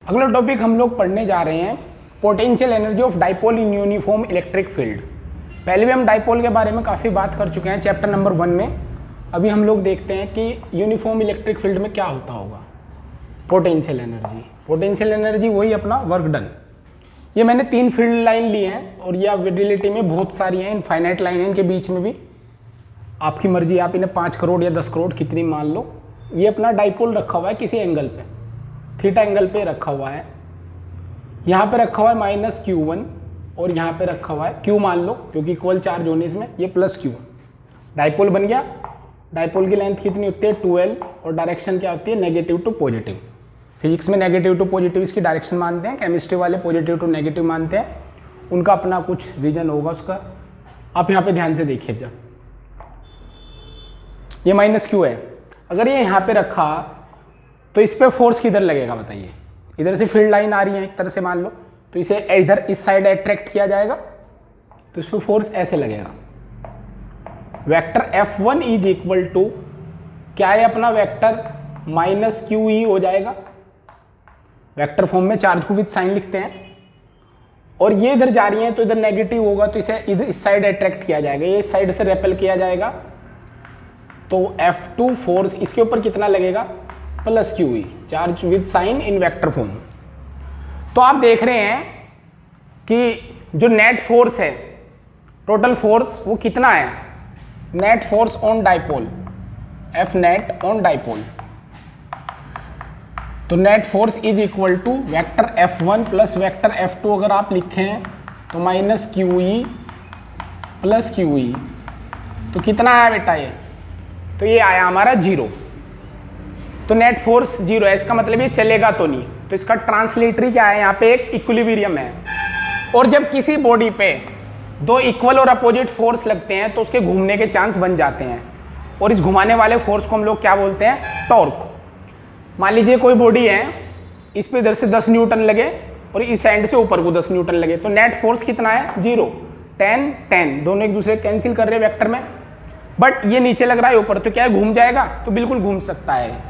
अगला टॉपिक हम लोग पढ़ने जा रहे हैं potential energy of dipole in uniform electric field. पहले भी हम डाइपोल के बारे में काफ़ी बात कर चुके हैं चैप्टर नंबर 1 में। अभी हम लोग देखते हैं कि यूनिफॉर्म इलेक्ट्रिक फील्ड में क्या होता होगा। पोटेंशियल एनर्जी वही अपना वर्क डन। ये मैंने 3 फील्ड लाइन ली हैं और ये रियलिटी में बहुत सारी हैं, इनफाइनाइट लाइन है, इनके बीच में भी आपकी मर्जी, आप इन्हें 5 करोड़ या 10 करोड़ कितनी मान लो। ये अपना डाइपोल रखा हुआ है किसी एंगल पे, थीटा एंगल पे रखा हुआ है। यहाँ पे रखा हुआ है -q1 और यहाँ पे रखा हुआ है q मान लो, क्योंकि इक्वल चार्ज होने इसमें, ये +q। डाइपोल बन गया। डाइपोल की लेंथ कितनी होती है 2l और डायरेक्शन क्या होती है नेगेटिव टू पॉजिटिव। फिजिक्स में नेगेटिव टू पॉजिटिव इसकी डायरेक्शन मानते हैं, केमिस्ट्री वाले पॉजिटिव टू नेगेटिव मानते हैं, उनका अपना कुछ रीजन होगा उसका। आप यहाँ पे ध्यान से देखिए, जब ये -q है, अगर ये यहाँ पे रखा तो इस पे फोर्स किधर लगेगा बताइए। इधर से फील्ड लाइन आ रही है एक तरह से मान लो, तो इसे इधर इस साइड अट्रैक्ट किया जाएगा तो इस पे फोर्स ऐसे लगेगा। Vector F1 is equal to क्या है अपना वेक्टर -QE हो जाएगा। वेक्टर फॉर्म में चार्ज को विद साइन लिखते हैं, और ये इधर जा रही है तो इधर नेगेटिव होगा तो इसे इधर इस साइड अट्रैक्ट किया जाएगा, ये इस साइड से रेपेल किया जाएगा। तो F2 फोर्स इसके ऊपर कितना लगेगा +QE, charge with sign in vector form. तो आप देख रहे हैं कि जो नेट फोर्स है, टोटल फोर्स वो कितना है, net force on dipole, F net on dipole. तो net force is equal to vector F1 plus vector F2 अगर आप लिखें तो -QE प्लस QE, तो कितना आया बेटा ये, तो ये आया हमारा 0। तो नेट फोर्स 0 है, इसका मतलब ये चलेगा तो नहीं, तो इसका ट्रांसलेटरी क्या है, यहाँ पे एक इक्विलिब्रियम है। और जब किसी बॉडी पे 2 इक्वल और अपोजिट फोर्स लगते हैं तो उसके घूमने के चांस बन जाते हैं, और इस घुमाने वाले फोर्स को हम लोग क्या बोलते हैं, टॉर्क। मान लीजिए कोई बॉडी है, इस पे इधर से 10 न्यूटन लगे और इस एंड से ऊपर को 10 न्यूटन लगे, तो नेट फोर्स कितना है 0, 10 10, दोनों एक दूसरे कैंसिल कर रहे हैं वेक्टर में। बट ये नीचे लग रहा है ऊपर, तो क्या है घूम जाएगा, तो बिल्कुल घूम सकता है।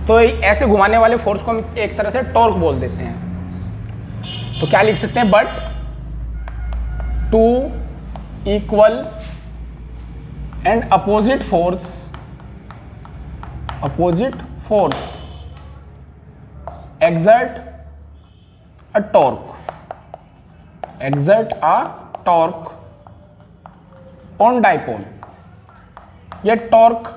तो ऐसे घुमाने वाले फोर्स को हम एक तरह से टॉर्क बोल देते हैं। तो क्या लिख सकते हैं, but 2 equal and opposite force exert a torque on dipole। ये टॉर्क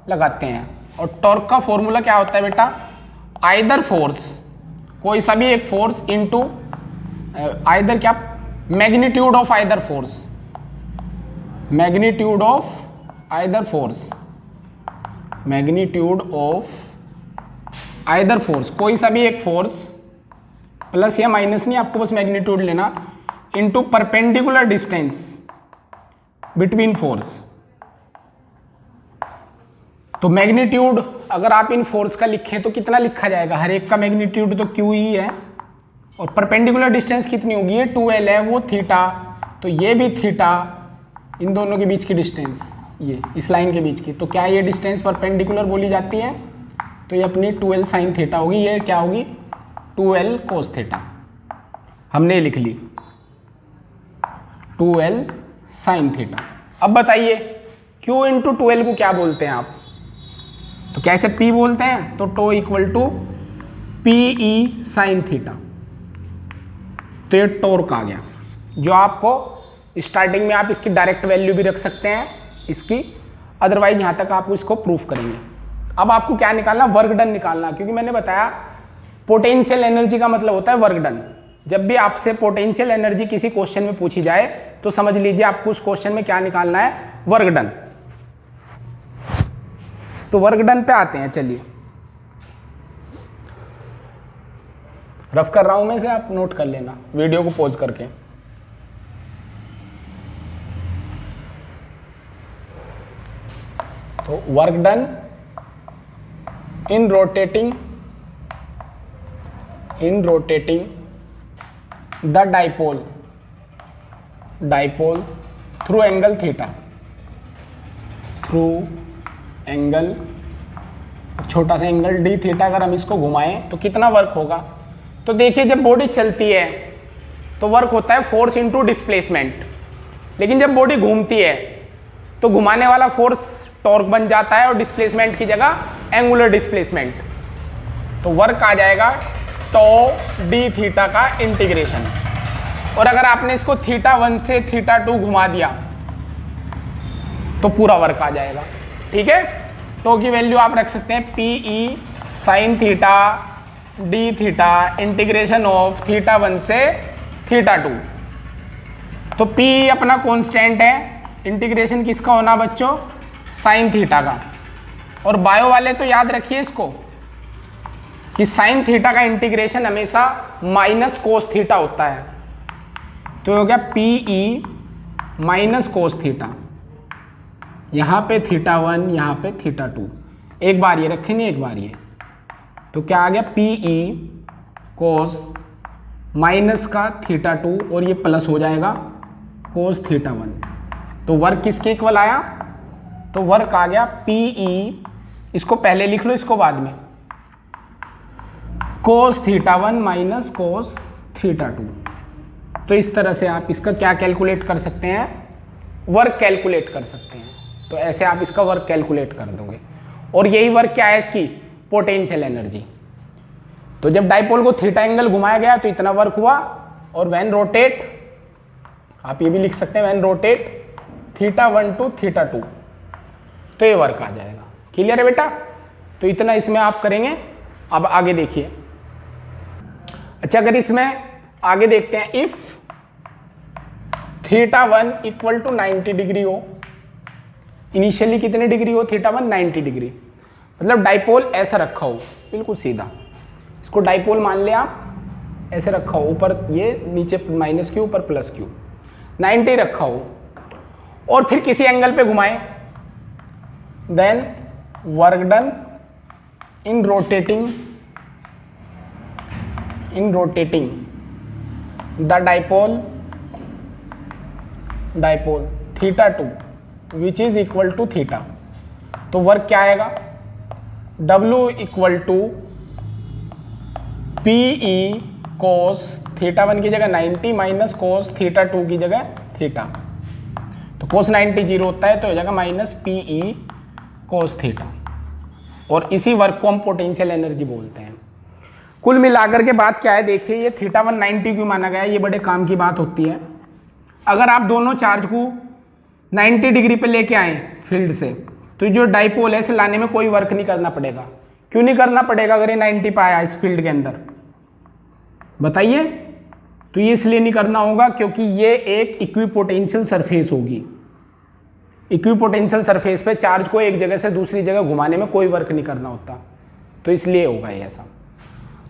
लगाते हैं, और टॉर्क का फॉर्मूला क्या होता है बेटा, आइदर फोर्स, कोई सा भी एक फोर्स इनटू आइदर क्या, magnitude of either force, magnitude of either force, magnitude of either force, कोई सा भी एक फोर्स, प्लस या माइनस नहीं, आपको बस मैग्नीट्यूड लेना, into perpendicular distance between force. तो मैग्नीट्यूड अगर आप इन फोर्स का लिखें तो कितना लिखा जाएगा, हर एक का मैग्नीट्यूड तो QE है, और परपेंडिकुलर डिस्टेंस कितनी होगी, ये 2l है, वो थीटा, तो ये भी थीटा, इन दोनों के बीच की डिस्टेंस, ये इस लाइन के बीच की, तो क्या ये डिस्टेंस परपेंडिकुलर बोली जाती है, तो ये अपनी 2l साइन थीटा होगी, ये क्या होगी 2l कोस थीटा, हमने लिख ली 2l साइन थीटा। अब बताइए Q इंटू 2l को क्या बोलते हैं आप, तो कैसे P बोलते हैं, तो टो equal to PE sine theta. तो ये टॉर्क आ गया, जो आपको स्टार्टिंग में आप इसकी डायरेक्ट वैल्यू भी रख सकते हैं इसकी, अदरवाइज यहां तक आप इसको प्रूफ करेंगे। अब आपको क्या निकालना, वर्क डन निकालना, क्योंकि मैंने बताया पोटेंशियल एनर्जी का मतलब होता है वर्क डन। जब भी आपसे पोटेंशियल एनर्जी किसी क्वेश्चन में पूछी जाए तो समझ लीजिए आपको उस क्वेश्चन में क्या निकालना है, वर्क डन। तो वर्क डन पे आते हैं, चलिए रफ कर रहा हूं मैं, से आप नोट कर लेना वीडियो को पॉज करके। तो work done in rotating the dipole through angle theta, छोटा सा एंगल डी थीटा, अगर हम इसको घुमाएं तो कितना वर्क होगा, तो देखिए जब बॉडी चलती है तो वर्क होता है फोर्स इनटू डिस्प्लेसमेंट, लेकिन जब बॉडी घूमती है तो घुमाने वाला फोर्स टॉर्क बन जाता है और डिस्प्लेसमेंट की जगह एंगुलर डिस्प्लेसमेंट। तो वर्क आ जाएगा टॉ डी थीटा का इंटीग्रेशन। और अगर आपने इसको θ1 से θ2 घुमा दिया तो पूरा वर्क आ जाएगा। ठीक है, टो की वैल्यू आप रख सकते हैं PE sine theta D theta integration of θ1 से θ2। तो PE अपना कांस्टेंट है, इंटीग्रेशन किसका होना बच्चों, साइन थीटा का। और बायो वाले तो याद रखिए इसको कि साइन थीटा का इंटीग्रेशन हमेशा माइनस कोस थीटा होता है। तो हो गया PE माइनस कोस थीटा, यहां पे θ1 यहां पे θ2, एक बार ये रखेंगे एक बार ये, तो क्या आ गया PE कोस माइनस का θ2 और ये प्लस हो जाएगा कोस θ1। तो वर्क किसके इक्वल आया, तो वर्क आ गया PE, इसको पहले लिख लो इसको बाद में, कोस θ1 माइनस कोस θ2। तो इस तरह से आप इसका क्या कैलकुलेट कर सकते हैं, वर्क कैलकुलेट कर सकते हैं। तो ऐसे आप इसका वर्क कैलकुलेट कर दोगे। और यही वर्क क्या है इसकी, पोटेंशियल एनर्जी। तो जब डाइपोल को थीटा एंगल घुमाया गया तो इतना वर्क हुआ, और व्हेन रोटेट, आप ये भी लिख सकते हैं व्हेन रोटेट θ1 टू θ2, तो ये वर्क आ जाएगा। क्लियर है बेटा, तो इतना इसमें आप करेंगे। अब आगे देखिए, अच्छा अगर इसमें आगे देखते हैं, इफ θ1 इक्वल टू 90 डिग्री हो, इनिशियली कितने डिग्री हो θ1 90 डिग्री, मतलब डाइपोल ऐसा रखा हो बिल्कुल सीधा, इसको डाइपोल मान लिया आप, ऐसे रखा हो, ऊपर ये नीचे माइनस क्यू ऊपर प्लस क्यू, 90 रखा हो, और फिर किसी एंगल पे घुमाएं, then work done in rotating the dipole θ2 which is equal to theta. तो वर्क क्या आएगा, W equal to PE cos θ1 की जगह 90 माइनस कोस θ2 की जगह थीटा। तो कोस 90 जीरो होता है, तो हो जाएगा माइनस PE कोस थीटा। और इसी वर्क को हम पोटेंशियल एनर्जी बोलते हैं। कुल मिलाकर के बात क्या है, देखिए ये θ1 90 क्यों माना गया है, ये बड़े काम की बात होती है। अगर आप दोनों चार्ज को 90 डिग्री पे लेके आए फील्ड से, तो जो डाइपोल है इसे लाने में कोई वर्क नहीं करना पड़ेगा। क्यों नहीं करना पड़ेगा अगर ये 90 पे आया इस फील्ड के अंदर, बताइए। तो ये इसलिए नहीं करना होगा क्योंकि ये एक इक्विपोटेंशियल सरफेस होगी। इक्विपोटेंशियल सरफेस पे चार्ज को एक जगह से दूसरी जगह घुमाने में कोई वर्क नहीं करना होता, तो इसलिए होगा ये ऐसा।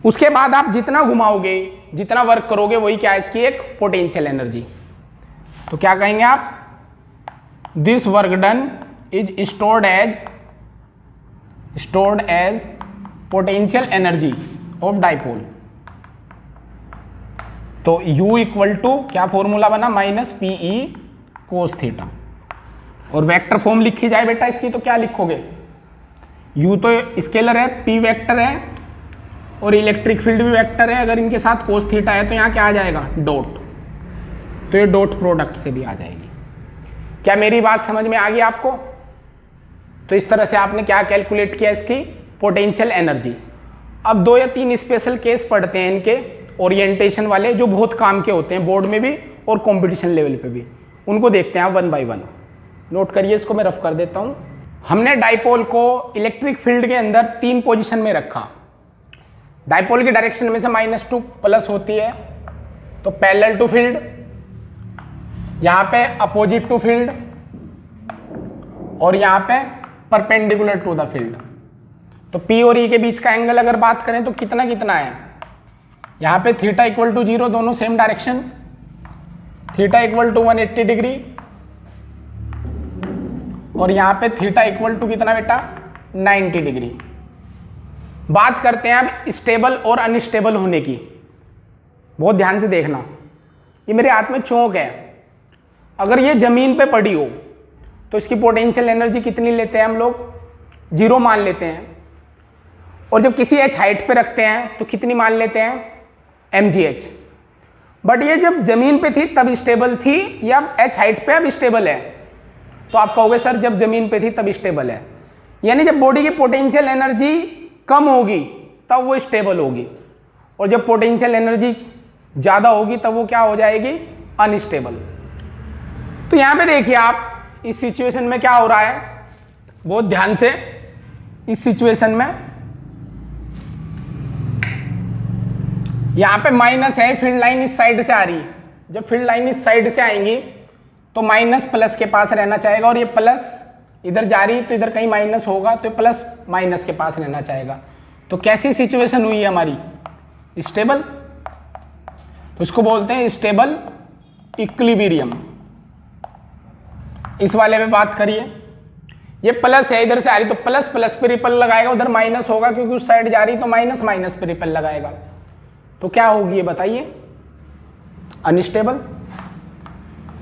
उसके बाद आप जितना घुमाओगे, जितना वर्क करोगे, वही क्या है इसकी एक पोटेंशियल एनर्जी। तो क्या कहेंगे आप, this work done is stored as potential energy of dipole. तो U इक्वल टू क्या फॉर्मूला बना, माइनस PE कोस थीटा। और वेक्टर फॉर्म लिखी जाए बेटा इसकी, तो क्या लिखोगे, U तो स्केलर है, P वेक्टर है, और इलेक्ट्रिक फील्ड भी वेक्टर है। अगर इनके साथ कोस थीटा है तो यहाँ क्या आ जाएगा, डॉट। तो ये डॉट प्रोडक्ट से भी आ जाएगी। क्या मेरी बात समझ में आ गई आपको। तो इस तरह से आपने क्या कैलकुलेट किया इसकी पोटेंशियल एनर्जी। अब 2 या 3 स्पेशल केस पढ़ते हैं इनके ओरिएंटेशन वाले, जो बहुत काम के होते हैं बोर्ड में भी और कंपटीशन लेवल पे भी। उनको देखते हैं 1 बाय 1। नोट करिए, इसको मैं रफ कर देता हूं। हमने डाइपोल को इलेक्ट्रिक फील्ड के अंदर 3 पोजीशन में रखा। डाइपोल की डायरेक्शन में से -2 प्लस होती है, तो पैरेलल टू फील्ड, यहां पे अपोजिट टू फील्ड, और यहां पे परपेंडिकुलर टू द फील्ड। तो P और E के बीच का एंगल अगर बात करें तो कितना है, यहां पे θ इक्वल टू 0, दोनों same direction, θ equal to 180 degree, और यहां पे θ इक्वल टू कितना बेटा, 90 डिग्री। बात करते हैं अब स्टेबल और अनस्टेबल होने की। बहुत ध्यान से देखना, ये मेरे हाथ में चौक है। अगर ये जमीन पे पड़ी हो तो इसकी पोटेंशियल एनर्जी कितनी लेते हैं हम लोग, 0 मान लेते हैं। और जब किसी एच हाइट पे रखते हैं तो कितनी मान लेते हैं, mgh। बट ये जब जमीन पे थी तब स्टेबल थी या h हाइट पे अब स्टेबल है? तो आप कहोगे सर जब जमीन पे थी तब स्टेबल है। यानी जब बॉडी की पोटेंशियल एनर्जी कम होगी तब वो स्टेबल होगी, और जब पोटेंशियल एनर्जी ज़्यादा होगी तब वो क्या हो जाएगी? अनस्टेबल। तो यहाँ पे देखिए आप इस सिचुएशन में क्या हो रहा है, बहुत ध्यान से। इस सिचुएशन में यहाँ पे माइनस है, फील्ड लाइन इस साइड से आ रही है। जब फील्ड लाइन इस साइड से आएंगी तो माइनस प्लस के पास रहना चाहेगा, और ये प्लस इधर जा रही तो इधर कहीं माइनस होगा, तो प्लस माइनस के पास रहना चाहेगा। तो कैसी सिचुएशन हुई है हमारी? स्टेबल। तो इसको बोलते हैं स्टेबल इक्विलिब्रियम। इस वाले पे बात करिए, ये प्लस है इधर से आ रही तो प्लस प्लस पे रिपल लगाएगा, उधर माइनस होगा क्योंकि उस साइड जा रही तो माइनस माइनस पे रिपल लगाएगा। तो क्या होगी ये बताइए? अनस्टेबल।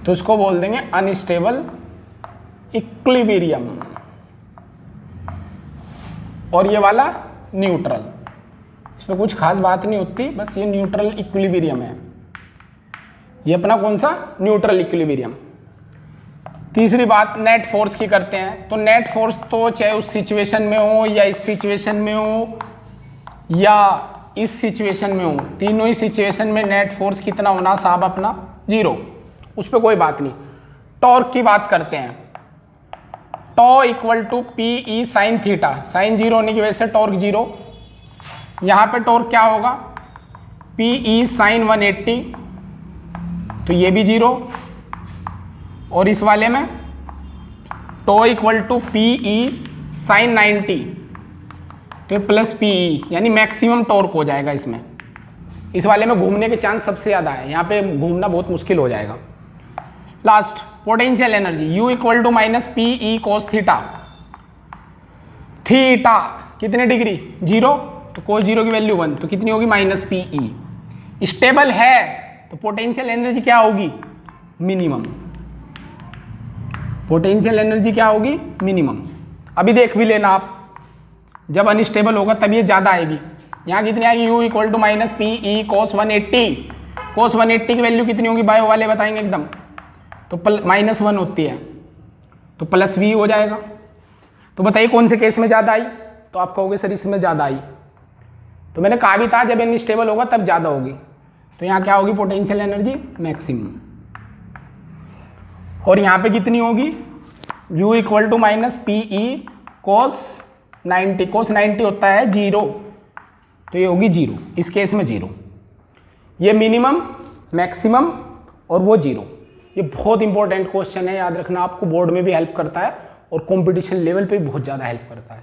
तो इसको बोल देंगे अनस्टेबल इक्विलिब्रियम, और ये वाला न्यूट्रल। इसमें कुछ खास बात नहीं होती, बस ये न्यूट्रल इक्विलिब्रियम है। ये अपना कौन सा? Neutral equilibrium. तीसरी बात नेट फोर्स की करते हैं। तो नेट फोर्स तो चाहे उस सिचुएशन में हो या इस सिचुएशन में हो या इस सिचुएशन में हो, तीनों ही सिचुएशन में नेट फोर्स कितना होना साहब? अपना 0, उस पर कोई बात नहीं। टॉर्क की बात करते हैं। Tau equal to P E sine theta. Sine 0 होने की वजह से टॉर्क 0। यहाँ पे टॉर्क क्या होगा? पी ई साइन 180, तो ये भी 0। और इस वाले में tau equal to P E sine 90, तो प्लस पी ई, यानी मैक्सिमम टॉर्क हो जाएगा इसमें। इस वाले में घूमने के चांस सबसे ज़्यादा है, यहाँ पे घूमना बहुत मुश्किल हो जाएगा। Last potential energy U equal to minus P E cos theta. Theta कितने डिग्री? 0, तो कोस 0 की वैल्यू 1, तो कितनी होगी? माइनस पी ई। स्टेबल है तो पोटेंशियल एनर्जी क्या होगी? मिनिमम। पोटेंशियल एनर्जी क्या होगी? मिनिमम। अभी देख भी लेना आप, जब अनस्टेबल होगा तब ये ज़्यादा आएगी। यहाँ कितनी आएगी? U equal to minus P E cos 180। Cos 180 की वैल्यू कितनी होगी? बायो वाले बताएंगे एकदम। तो -1 होती है, तो प्लस V हो जाएगा। तो बताइए कौन से केस में ज़्यादा आई? तो आप कहोगे सर इसमें ज़्यादा आई। तो मैंने कहा भी था जब अनस्टेबल होगा तब ज़्यादा होगी। तो यहाँ क्या होगी? Potential energy maximum. और यहाँ पे कितनी होगी? U equal to minus P E cos 90। Cos 90 होता है 0, तो ये होगी 0। इस केस में 0। ये मिनिमम, मैक्सिमम और वो 0। ये बहुत इंपॉर्टेंट क्वेश्चन है, याद रखना। आपको बोर्ड में भी हेल्प करता है और कंपटीशन लेवल पे भी बहुत ज़्यादा हेल्प करता है।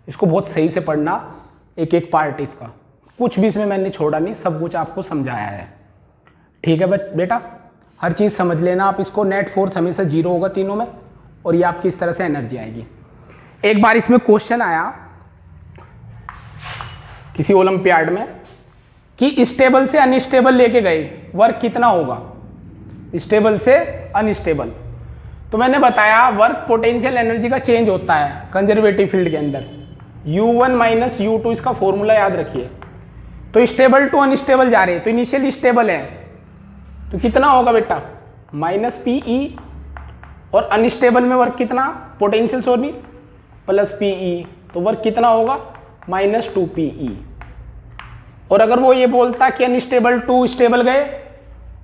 इसको बहुत सही से पढ़ना, एक एक पार्ट इसका, कुछ भी इसमें मैंने छोड़ा नहीं, सब कुछ आपको समझाया है। ठीक है बेटा, हर चीज़ समझ लेना आप इसको। नेट फोर्स हमेशा 0 होगा तीनों में, और ये आपकी इस तरह से एनर्जी आएगी। एक बार इसमें क्वेश्चन आया किसी ओलंपियाड में कि स्टेबल से अनस्टेबल लेके गए, वर्क कितना होगा? स्टेबल से अनस्टेबल। तो मैंने बताया वर्क पोटेंशियल एनर्जी का चेंज होता है कंजर्वेटिव फील्ड के अंदर। U1 माइनस U2 इसका फॉर्मूला याद रखिए। तो स्टेबल टू अनस्टेबल जा रहे हैं, तो इनिशियल स्टेबल है तो कितना होगा बेटा? माइनस पी ई। और अनस्टेबल में वर्क कितना? Potential sorry plus P E, तो वर्क कितना होगा? Minus 2 P E. और अगर वो ये बोलता कि अनस्टेबल टू स्टेबल गए,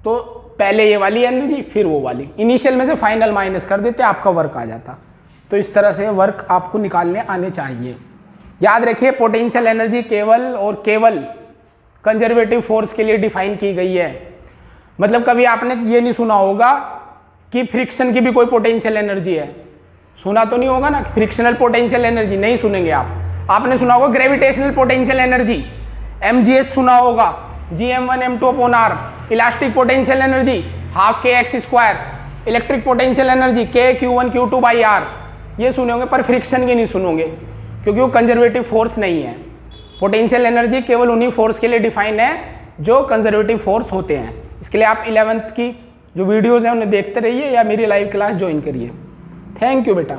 तो पहले ये वाली एनर्जी फिर वो वाली, इनिशियल में से फाइनल माइनस कर देते, आपका वर्क आ जाता। तो इस तरह से वर्क आपको निकालने आने चाहिए। याद रखिए पोटेंशियल एनर्जी केवल और केवल कंजर्वेटिव फोर्स के लिए डिफाइन की गई है। मतलब कभी आपने ये नहीं सुना होगा कि फ्रिक्शन की भी कोई पोटेंशियल एनर्जी है। सुना तो नहीं होगा ना, फ्रिक्शनल पोटेंशियल एनर्जी नहीं सुनेंगे आप। आपने सुना होगा ग्रेविटेशनल पोटेंशियल एनर्जी, mgs सुना होगा, Gm1m2/r, elastic potential energy half kx², electric potential energy kq1q2/r, ये सुने होंगे, पर फ्रिक्शन की नहीं सुनोगे क्योंकि वो कंजर्वेटिव फोर्स नहीं है। पोटेंशियल एनर्जी केवल उन्हीं फोर्स के लिए डिफाइन है जो कंजर्वेटिव फोर्स होते हैं। इसके लिए आप 11th की जो वीडियोज़ हैं उन्हें देखते रहिए या मेरी लाइव क्लास ज्वाइन करिए। थैंक यू बेटा।